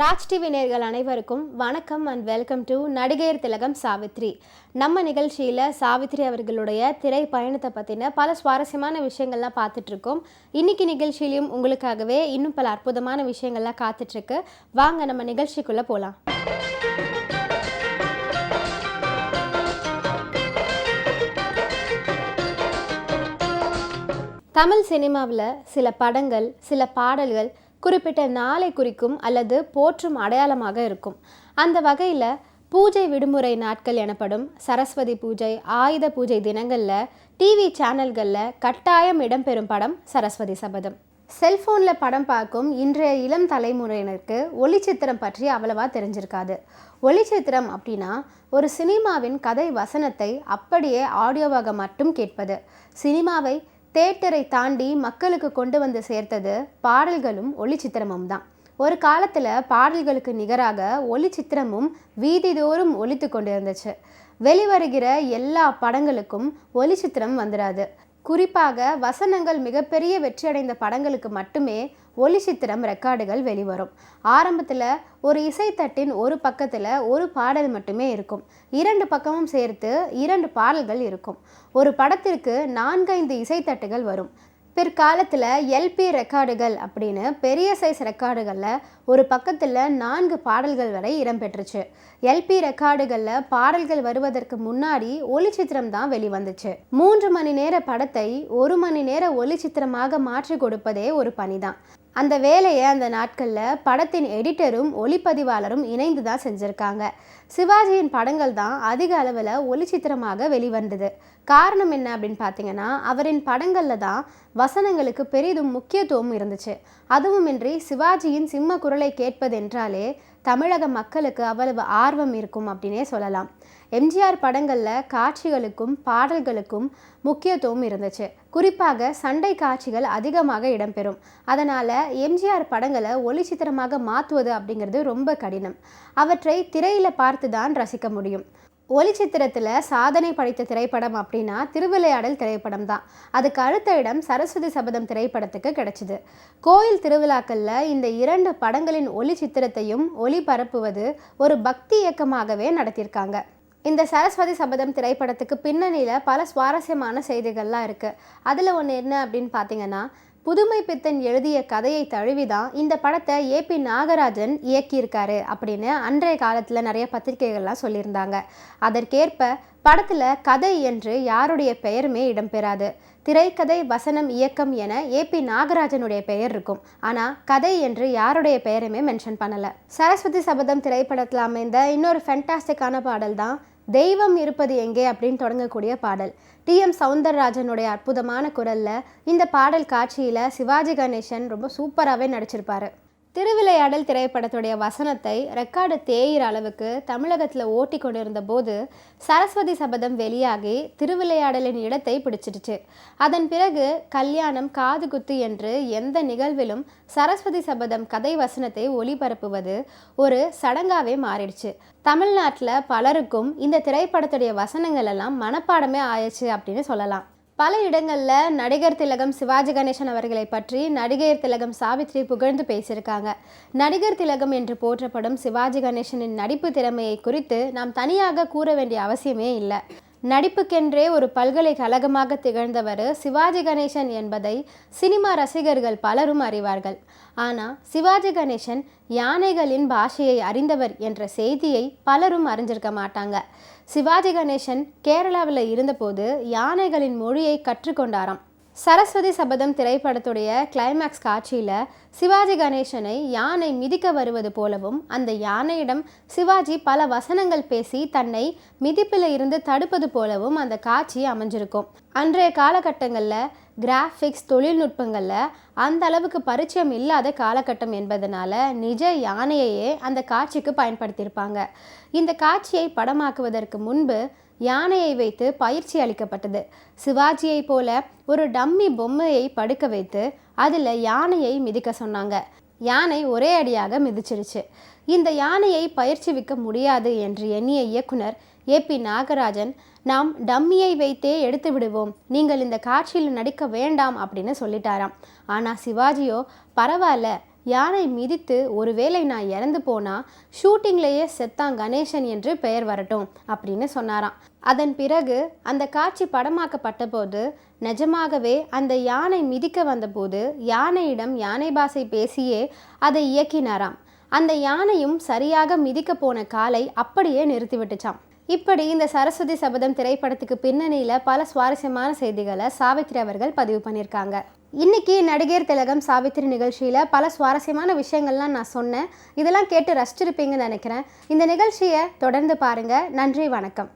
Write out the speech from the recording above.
Raj TV நேயர்கள் அனைவருக்கும் வணக்கம் அண்ட் வெல்கம் டு நடிகையர் திலகம் சாவித்ரி. நம்ம நிகழ்ச்சியில் சாவித்ரி அவர்களுடைய திரை பயணத்தை பற்றின பல சுவாரஸ்யமான விஷயங்கள்லாம் பார்த்துட்ருக்கோம். இன்றைக்கி நிகழ்ச்சியிலையும் உங்களுக்காகவே இன்னும் பல அற்புதமான விஷயங்கள்லாம் காத்துட்ருக்கு. வாங்க நம்ம நிகழ்ச்சிக்குள்ளே போகலாம். தமிழ் சினிமாவில் சில படங்கள், சில பாடல்கள் குறிப்பிட்ட நாளை குறிக்கும் அல்லது போற்றும் அடையாளமாக இருக்கும். அந்த வகையில் பூஜை விடுமுறை நாட்கள் எனப்படும் சரஸ்வதி பூஜை, ஆயுத பூஜை தினங்களில் டிவி சேனல்களில் கட்டாயம் இடம்பெறும் படம் சரஸ்வதி சபதம். செல்ஃபோனில் படம் பார்க்கும் இன்றைய இளம் தலைமுறையினருக்கு ஒளிச்சித்திரம் பற்றி அவ்வளவா தெரிஞ்சிருக்காது. ஒளிச்சித்திரம் அப்படின்னா ஒரு சினிமாவின் கதை வசனத்தை அப்படியே ஆடியோவாக மட்டும் கேட்பது. சினிமாவை தியேட்டரை தாண்டி மக்களுக்கு கொண்டு வந்து சேர்த்தது பாடல்களும் ஒளிச்சித்திரமும் தான். ஒரு காலத்தில் பாடல்களுக்கு நிகராக ஒளிச்சித்திரமும் வீதிதோறும் ஒலித்து கொண்டு இருந்துச்சு. வெளிவருகிற எல்லா படங்களுக்கும் ஒளிச்சித்திரம் வந்துடாது. குறிப்பாக வசனங்கள் மிகப்பெரிய வெற்றியடைந்த படங்களுக்கு மட்டுமே ஒளிச்சித்திரம் ரெக்கார்டுகள் வெளிவரும். ஆரம்பத்தில் ஒரு இசைத்தட்டின் ஒரு பக்கத்தில் ஒரு பாடல் மட்டுமே இருக்கும். 2 பக்கமும் சேர்த்து 2 பாடல்கள் இருக்கும். ஒரு படத்திற்கு 4-5 இசைத்தட்டுகள் வரும். பிற்காலத்தில் எல்பி ரெக்கார்டுகள் அப்படின்னு பெரிய சைஸ் ரெக்கார்டுகளில் ஒரு பக்கத்தில் 4 பாடல்கள் வரை இடம்பெற்றுச்சு. எல்பி ரெக்கார்டுகளில் பாடல்கள் வருவதற்கு முன்னாடி ஒளிச்சித்திரம் தான் வெளிவந்துச்சு. 3 மணி நேர படத்தை 1 மணி நேர ஒளிச்சித்திரமாக மாற்றி கொடுப்பதே ஒரு பணிதான். அந்த வேலையை அந்த நாட்களில் படத்தின் எடிட்டரும் ஒளிப்பதிவாளரும் இணைந்து தான் செஞ்சுருக்காங்க. சிவாஜியின் படங்கள் தான் அதிக அளவில் ஒளிச்சித்திரமாக வெளிவந்தது. காரணம் என்ன அப்படின்னு பார்த்தீங்கன்னா, அவரின் படங்களில் தான் வசனங்களுக்கு பெரிதும் முக்கியத்துவம் இருந்துச்சு. அதுவுமின்றி சிவாஜியின் சிம்ம குரலை கேட்பதென்றாலே தமிழக மக்களுக்கு அவ்வளவு ஆர்வம் இருக்கும் அப்படின்னே சொல்லலாம். எம்ஜிஆர் படங்களில் காட்சிகளுக்கும் பாடல்களுக்கும் முக்கியத்துவம் இருந்துச்சு. குறிப்பாக சண்டை காட்சிகள் அதிகமாக இடம்பெறும். அதனால் எம்ஜிஆர் படங்களை ஒளிச்சித்திரமாக மாற்றுவது அப்படிங்கிறது ரொம்ப கடினம். அவற்றை திரையில் பார்த்து தான் ரசிக்க முடியும். ஒளிச்சித்திரத்தில் சாதனை படைத்த திரைப்படம் அப்படின்னா திருவிளையாடல் திரைப்படம் தான். அதுக்கு அடுத்த இடம் சரஸ்வதி சபதம் திரைப்படத்துக்கு கிடைச்சிது. கோயில் திருவிழாக்களில் இந்த 2 படங்களின் ஒளிச்சித்திரத்தையும் ஒளிபரப்புவது ஒரு பக்தி இயக்கமாகவே நடத்தியிருக்காங்க. இந்த சரஸ்வதி சபதம் திரைப்படத்துக்கு பின்னணியில் பல சுவாரஸ்யமான செய்திகள்லாம் இருக்குது. அதில் ஒன்று என்ன அப்படின்னு பார்த்தீங்கன்னா, புதுமை பித்தன் எழுதிய கதையை தழுவிதான் இந்த படத்தை ஏபி நாகராஜன் இயக்கியிருக்காரு அப்படின்னு அன்றைய காலத்தில் நிறைய பத்திரிகைகள்லாம் சொல்லியிருந்தாங்க. அதற்கேற்ப படத்தில் கதை என்று யாருடைய பெயருமே இடம்பெறாது. திரைக்கதை, வசனம், இயக்கம் என ஏபி நாகராஜனுடைய பெயர் இருக்கும். ஆனால் கதை என்று யாருடைய பெயருமே மென்ஷன் பண்ணலை. சரஸ்வதி சபதம் திரைப்படத்தில் அமைந்த இன்னொரு ஃபென்டாஸ்டிக்கான பாடல் தான் தெய்வம் இருப்பது எங்கே அப்படின்னு தொடங்கக்கூடிய பாடல். டி.எம். சௌந்தரராஜனுடைய அற்புதமான குரலில் இந்த பாடல் காட்சியில் சிவாஜி கணேசன் ரொம்ப சூப்பராகவே நடிச்சிருப்பார். திருவிளையாடல் திரைப்படத்துடைய வசனத்தை ரெக்கார்டு தேயிற அளவுக்கு தமிழகத்தில் ஓட்டி கொண்டிருந்த போது சரஸ்வதி சபதம் வெளியாகி திருவிளையாடலின் இடத்தை பிடிச்சிடுச்சு. அதன் பிறகு கல்யாணம், காது குத்து என்று எந்த நிகழ்விலும் சரஸ்வதி சபதம் கதை வசனத்தை ஒளிபரப்புவது ஒரு சடங்காகவே மாறிடுச்சு. தமிழ்நாட்டில் பலருக்கும் இந்த திரைப்படத்துடைய வசனங்கள் எல்லாம் மனப்பாடமே ஆயிடுச்சு அப்படின்னு சொல்லலாம். பல இடங்களில் நடிகர் திலகம் சிவாஜி கணேசன் அவர்களை பற்றி நடிகர் திலகம் சாவித்ரி புகழ்ந்து பேசியிருக்காங்க. நடிகர் திலகம் என்று போற்றப்படும் சிவாஜி கணேசனின் நடிப்பு திறமையை குறித்து நாம் தனியாக கூற வேண்டிய அவசியமே இல்லை. நடிப்புக்கென்றே ஒரு பல்கலைக்கழகமாக திகழ்ந்தவர் சிவாஜி கணேசன் என்பதை சினிமா ரசிகர்கள் பலரும் அறிவார்கள். ஆனால் சிவாஜி கணேசன் யானைகளின் பாஷையை அறிந்தவர் என்ற செய்தியை பலரும் அறிஞ்சிருக்க மாட்டாங்க. சிவாஜி கணேசன் கேரளாவில் இருந்தபோது யானைகளின் மொழியை கற்றுக்கொண்டாராம். சரஸ்வதி சபதம் திரைப்படத்துடைய கிளைமேக்ஸ் காட்சியில் சிவாஜி கணேசனை யானை மிதிக்க வருவது போலவும் அந்த யானையிடம் சிவாஜி பல வசனங்கள் பேசி தன்னை மிதிப்பில் இருந்து தடுப்பது போலவும் அந்த காட்சி அமைஞ்சிருக்கும். அன்றைய காலகட்டங்களில் கிராஃபிக்ஸ் தொழில்நுட்பங்களில் அந்த அளவுக்கு பரிச்சயம் இல்லாத காலகட்டம் என்பதனால நிஜ யானையையே அந்த காட்சிக்கு பயன்படுத்தியிருப்பாங்க. இந்த காட்சியை படமாக்குவதற்கு முன்பு யானையை வைத்து பயிற்சி அளிக்கப்பட்டது. சிவாஜியை போல ஒரு டம்மி பொம்மையை படுக்க வைத்து அதில் யானையை மிதிக்க சொன்னாங்க. யானை ஒரே அடியாக மிதிச்சிருச்சு. இந்த யானையை பயிற்சிவிக்க முடியாது என்று எண்ணிய இயக்குனர் ஏபி நாகராஜன், நாம் டம்மியை வைத்தே எடுத்து விடுவோம், நீங்கள் இந்த காட்சியில் நடிக்க வேண்டாம் அப்படின்னு சொல்லிட்டாராம். ஆனால் சிவாஜியோ, பரவாயில்ல, யானை மிதித்து ஒருவேளை நான் இறந்து போனால் ஷூட்டிங்லேயே செத்தான் கணேசன் என்று பெயர் வரட்டும் அப்படின்னு சொன்னாராம். அதன் பிறகு அந்த காட்சி படமாக்கப்பட்ட போது நிஜமாகவே அந்த யானை மிதிக்க வந்தபோது யானையிடம் யானை பாஷை பேசியே அதை இயக்கினாராம். அந்த யானையும் சரியாக மிதிக்க போன காலை அப்படியே நிறுத்திவிட்டுச்சாம். இப்படி இந்த சரஸ்வதி சபதம் திரைப்படத்துக்கு பின்னணியில் பல சுவாரஸ்யமான செய்திகளை சாவித்ரி அவர்கள் பதிவு பண்ணியிருக்காங்க. இன்னைக்கு நடிகர் திலகம் சாவித்ரி நிகழ்ச்சியில் பல சுவாரஸ்யமான விஷயங்கள்லாம் நான் சொன்னேன். இதெல்லாம் கேட்டு ரசிச்சிருப்பீங்கன்னு நினைக்கிறேன். இந்த நிகழ்ச்சியை தொடர்ந்து பாருங்கள். நன்றி, வணக்கம்.